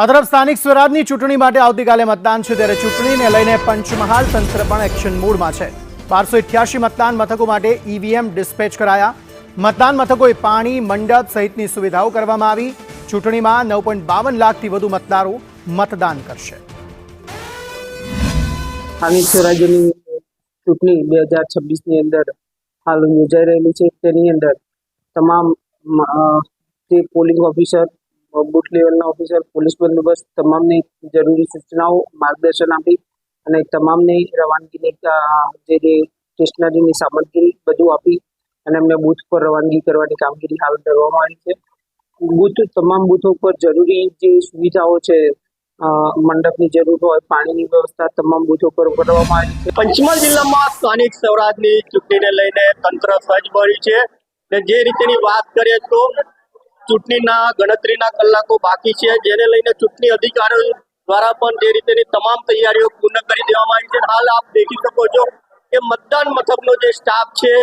આ તરફ સ્થાનિક સ્વરાજની ચૂંટણી માટે આવતીકાલે મતદાન છે, ત્યારે ચૂંટણીને લઈને પંચમહાલ તંત્ર પણ એક્શન મોડમાં છે। 1288 મતદાન મથકો માટે ઈવીએમ ડિસ્પેચ કરાયા। મતદાન મથકોએ પાણી, મંડપ સહિતની સુવિધાઓ કરવામાં આવી। ચૂંટણીમાં 9.52 લાખથી વધુ મતદારો મતદાન કરશે। સ્થાનિક સ્વરાજ્યની ચૂંટણી 2026ની અંદર હાલ યોજાઈ રહેલી છે। તેની અંદર તમામ જે પોલિંગ ઓફિસર, બૂથ લેવલના ઓફિસર, પોલીસ બંદોબસ્ત તમામને જરૂરી સૂચનાઓ, માર્ગદર્શન આપી અને તમામને રવાનગીની જે સ્ટેશનરીની સામગ્રી બધું આપી અને એમને બૂથ પર રવાનગી કરવાની કામગીરી હાલ કરવામાં આવી છે। તમામ બૂથો પર જરૂરી જે સુવિધાઓ છે, મંડપની જરૂર હોય, પાણીની વ્યવસ્થા તમામ બૂથો પર કરવામાં આવી છે। પંચમહાલ જિલ્લામાં સ્થાનિક સ્વરાજની ચૂંટણીને લઈને તંત્ર સજ્જ બન્યું છે અને જે રીતેની વાત કરીએ તો ચૂંટણીના ગણતરીના કલાકો બાકી છે, જેને લઈને ચૂંટણી અધિકારીઓ દ્વારા પણ જે રીતેની તમામ તૈયારીઓ પૂર્ણ કરી દેવામાં આવી છે। હાલ આપ દેખી શકો છો કે મતદાન મથકનો જે સ્ટાફ છે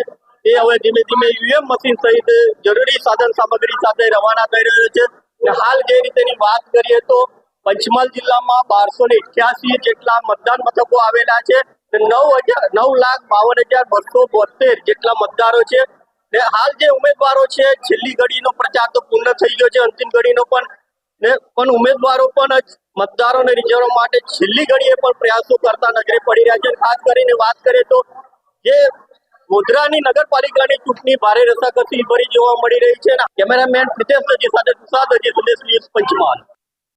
એ હવે ધીમે ધીમે ઈવીએમ મશીન સહિત જરૂરી સાધન સામગ્રી સાથે રવાના થઈ રહ્યો છે અને હાલ જે રીતેની વાત કરીએ તો પંચમહાલ જિલ્લામાં 1288 જેટલા મતદાન મથકો આવેલા છે। 9,52,272 જેટલા મતદારો છે ને હાલ જે ઉમેદવારો છે, છેલ્લી ઘડીનો પ્રચાર તો પૂર્ણ થઈ ગયો છે, અંતિમ ઘડીનો પણ ઉમેદવારો પણ મતદારોને રીઝવવા માટે છેલ્લી ઘડીએ પણ પ્રયાસો કરતા નજરે પડી રહ્યા છે। ખાસ કરીને વાત કરીએ તો જે ગોધરાની નગરપાલિકાની ચૂંટણી ભારે રસાકસી ભરી જોવા મળી રહી છે। કેમેરામેન પ્રિતેશ દજી સાથે સુશાંત દજી, સંદેશ ન્યૂઝ, પંચમહાલ।